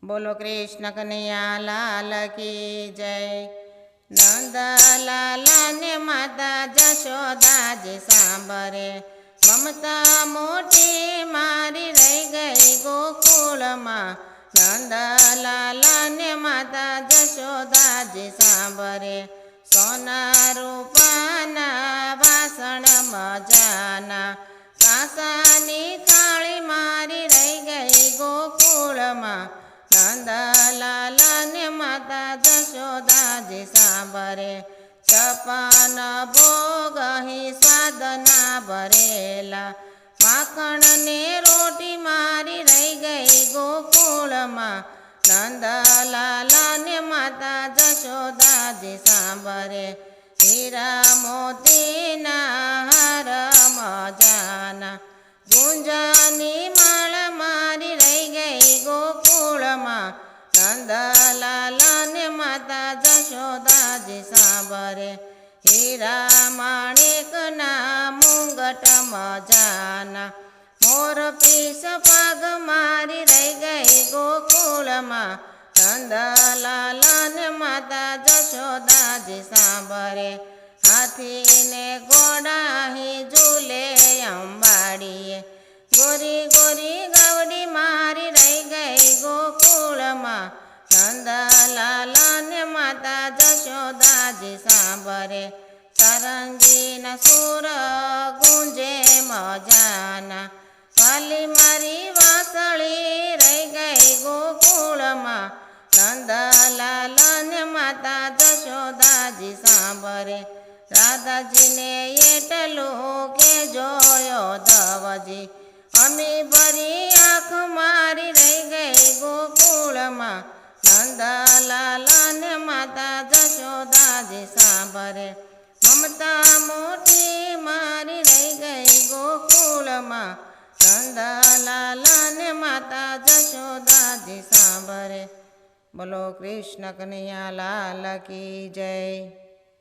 बोलो कृष्ण कन्हैया लाल की जय। नंदलाल ने माता जशोदा जी सांभरे, ममता मोटी मारी रही गई गोकुल माँ। नंदलाल ने माता जशोदा जी सांभरे, सोना रूपाना वासण मजाना, कासानी थाली मारी रही गई गोकुल माँ। नंदलाल ने माता जशोदा जी सांभरे, छप्पन भोग ही साधना भरेला, माखण ने रोटी मारी रही गई गोकुल माँ। नंदलाल ने माता जशोदा जी सांभरे, हीरा मोती ना हार मजाना, गुंजनी माळ मारी रही गई गोकुल माँ। नंदलाल ने माता जशोदा जी सांभरे, हीरा माणिक ना मुंगट मजाना, मोर पीस पग मारी रही गई गोकुल माँ। नंदलाल ने माता जशोदा जी सांभरे, हाथी ने घोड़ा ही झूले अंबाड़िए, गोरी गोरी गवड़ी मारी रही गई गोकुल माँ। नंदलाल ने माता जशोदा जी सांभरे, सारंगी न सुर गुंजे मजाना, वाली मारी वासળી रही गई गोकुल माँ। नंदलाल ने माता जशोदा जी सांभरे, राधा जी ने एटलो के जोयो धवजी, अमी भरी आँख मारी रही गई गोकुल माँ। नंदलाल ने माता जशोदा जी सांभरे, ममता मोटी मारी रही गई गोकुल माँ। नंदलाल ने माता जशोदा जी सांभरे। बोलो कृष्ण कन्हैया लाल की जय।